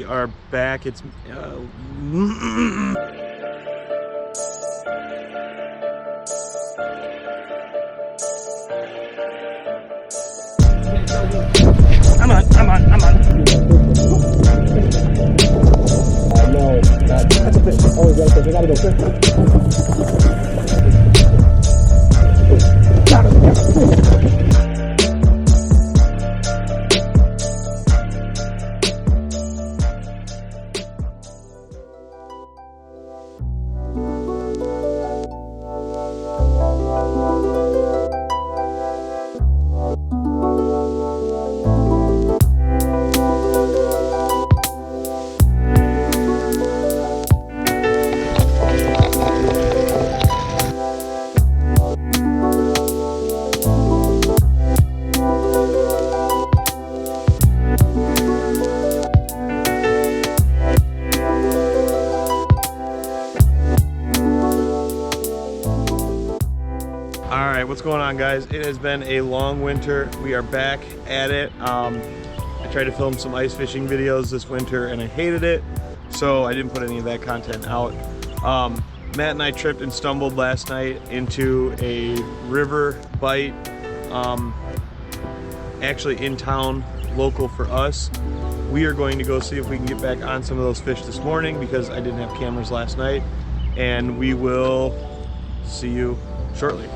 We are back. It's I'm on. No, that's a fish. Oh, we got a fish. We gotta go fish. Got it. Alright, what's going on, guys? It has been a long winter. We are back at it. I tried to film some ice fishing videos this winter and I hated it, so I didn't put any of that content out. Matt and I tripped and stumbled last night into a river bite, actually in town, local for us. We are going to go see if we can get back on some of those fish this morning because I didn't have cameras last night, and we will see you shortly.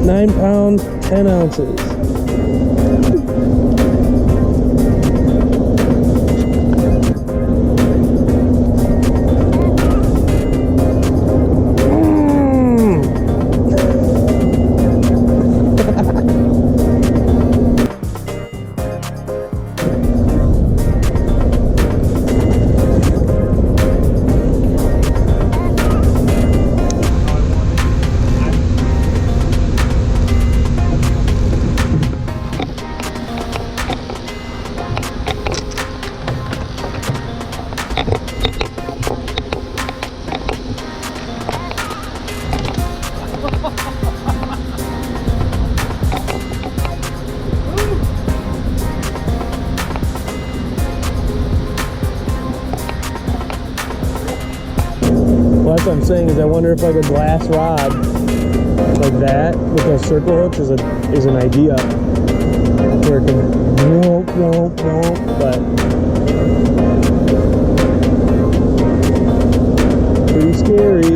Nine pound, 10 ounces. Well, that's what I'm saying, is I wonder if like a glass rod like that with those circle hooks is an idea where it can but pretty scary.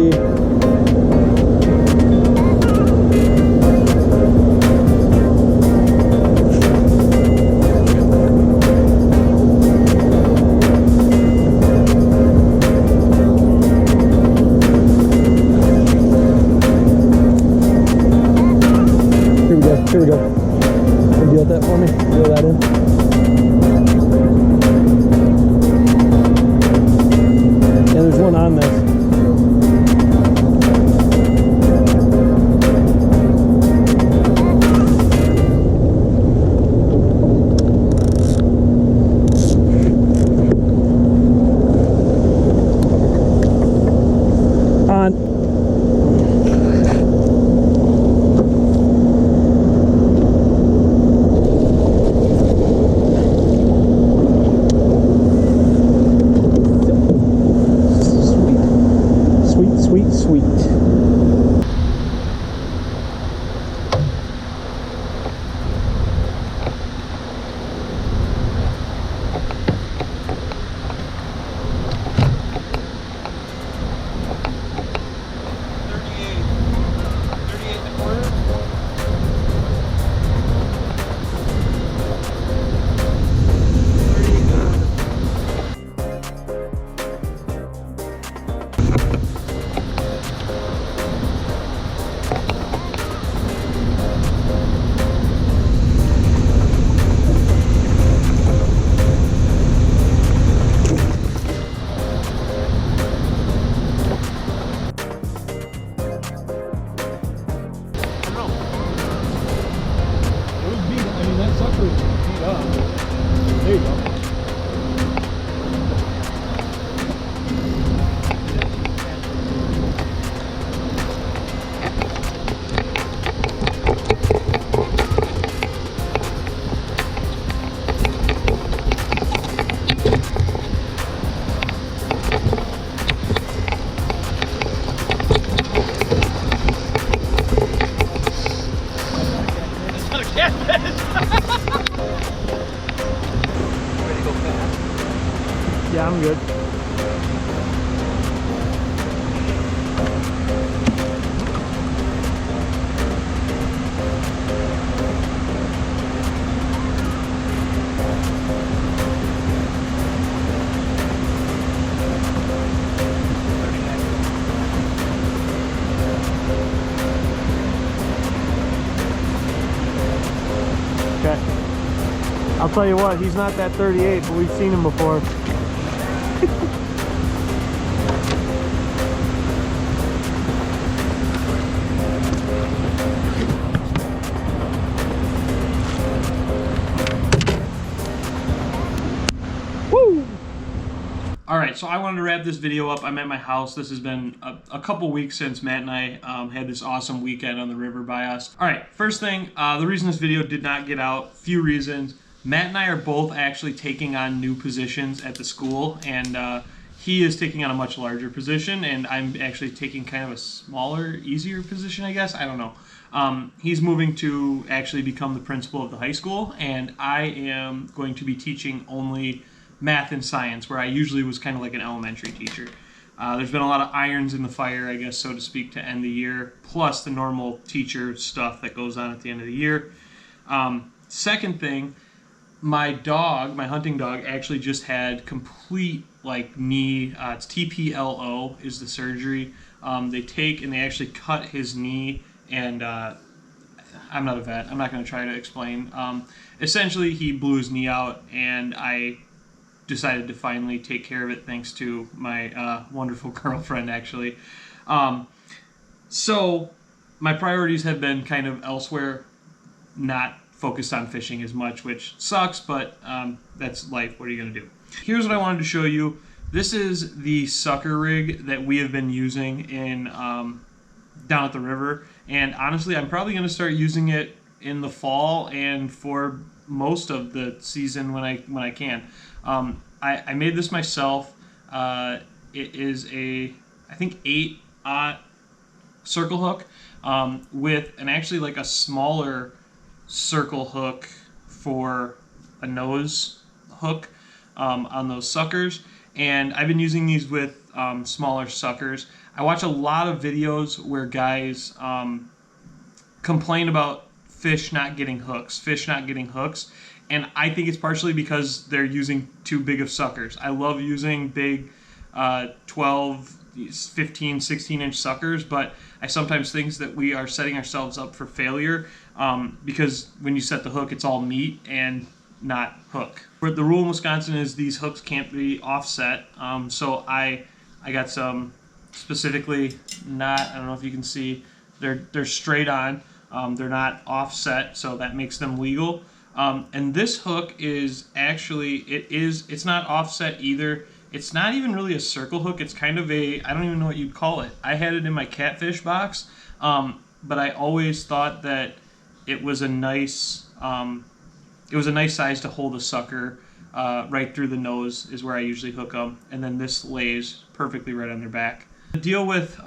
Here we go. Can you deal with that for me? Reel that in. Yeah, there's one on this. Sweet, sweet. There you go. Yeah, I'm good. Okay. I'll tell you what, he's not that 38, but we've seen him before. Alright, so I wanted to wrap this video up. I'm at my house. This has been a couple weeks since Matt and I had this awesome weekend on the river by us. Alright, first thing, the reason this video did not get out, few reasons. Matt and I are both actually taking on new positions at the school, and he is taking on a much larger position, and I'm actually taking kind of a smaller, easier position, I guess. I don't know. He's moving to actually become the principal of the high school, and I am going to be teaching only math and science, where I usually was kind of like an elementary teacher. There's been a lot of irons in the fire, I guess, so to speak, to end the year, plus the normal teacher stuff that goes on at the end of the year. Second thing, my dog, my hunting dog, actually just had complete like knee, it's TPLO is the surgery. They take and they actually cut his knee, and I'm not a vet, I'm not going to try to explain. Essentially, he blew his knee out, and I decided to finally take care of it thanks to my wonderful girlfriend, actually. So my priorities have been kind of elsewhere, not focused on fishing as much, which sucks, but that's life. What are you going to do? Here's what I wanted to show you. This is the sucker rig that we have been using in down at the river, and honestly, I'm probably going to start using it in the fall and for most of the season when I can. I made this myself. It is a, I think, 8/0 circle hook with actually like a smaller circle hook for a nose hook on those suckers. And I've been using these with smaller suckers. I watch a lot of videos where guys complain about fish not getting hooks, and I think it's partially because they're using too big of suckers. I love using big 12, 15, 16-inch suckers, but I sometimes think that we are setting ourselves up for failure because when you set the hook, it's all meat and not hook. But the rule in Wisconsin is these hooks can't be offset, so I got some specifically not, I don't know if you can see, they're straight on. They're not offset, so that makes them legal. And this hook is actually, it's not offset either. It's not even really a circle hook. It's kind of a, I don't even know what you'd call it. I had it in my catfish box, but I always thought that it was a nice size to hold a sucker right through the nose is where I usually hook them. And then this lays perfectly right on their back. The deal with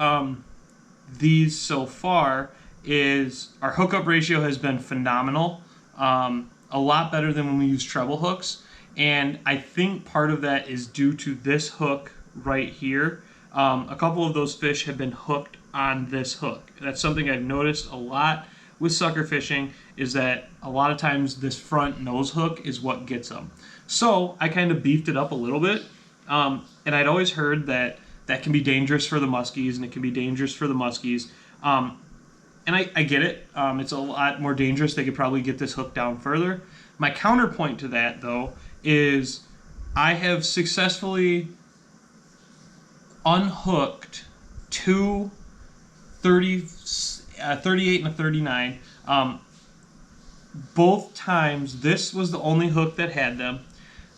these so far is our hookup ratio has been phenomenal, a lot better than when we use treble hooks, and I think part of that is due to this hook right here. A couple of those fish have been hooked on this hook. That's something I've noticed a lot with sucker fishing, is that a lot of times this front nose hook is what gets them. So I kind of beefed it up a little bit, and I'd always heard that that can be dangerous for the muskies, and it can be dangerous for the muskies. And I get it. It's a lot more dangerous. They could probably get this hook down further. My counterpoint to that, though, is I have successfully unhooked two 38 and a 39. Both times, this was the only hook that had them.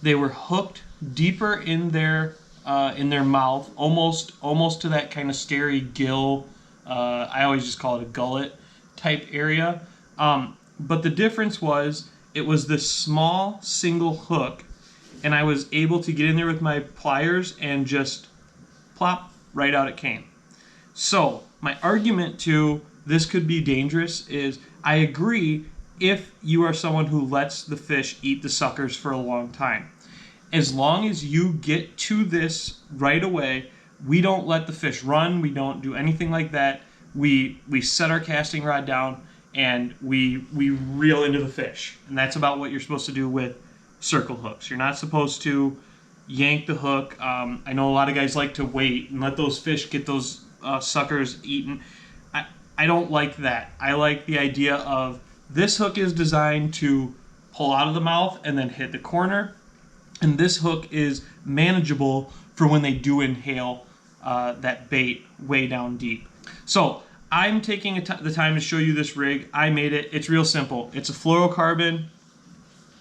They were hooked deeper in their mouth, almost to that kind of scary gill. I always just call it a gullet type area. But the difference was it was this small single hook, and I was able to get in there with my pliers and just plop, right out it came. So my argument to this could be dangerous is I agree if you are someone who lets the fish eat the suckers for a long time. As long as you get to this right away, we don't let the fish run, we don't do anything like that. We set our casting rod down and we reel into the fish. And that's about what you're supposed to do with circle hooks. You're not supposed to yank the hook. I know a lot of guys like to wait and let those fish get those suckers eaten. I don't like that. I like the idea of this hook is designed to pull out of the mouth and then hit the corner. And this hook is manageable for when they do inhale that bait way down deep. So I'm taking the time to show you this rig. I made it. It's real simple. It's a fluorocarbon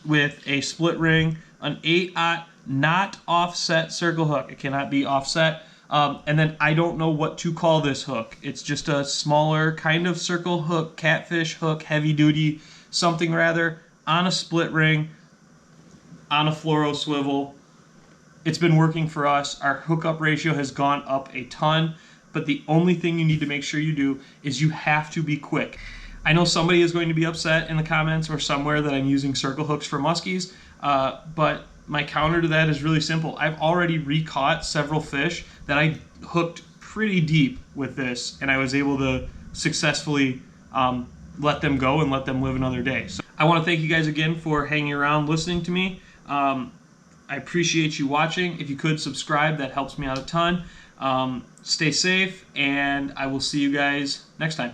with a split ring, an 8/0 not offset circle hook. It cannot be offset. And then I don't know what to call this hook. It's just a smaller kind of circle hook, catfish hook, heavy duty, something rather, on a split ring, on a fluoro swivel. It's been working for us. Our hookup ratio has gone up a ton, but the only thing you need to make sure you do is you have to be quick. I know somebody is going to be upset in the comments or somewhere that I'm using circle hooks for muskies, but my counter to that is really simple. I've already re-caught several fish that I hooked pretty deep with this, and I was able to successfully let them go and let them live another day. So I want to thank you guys again for hanging around listening to me. I appreciate you watching. If you could subscribe, that helps me out a ton. Stay safe, and I will see you guys next time.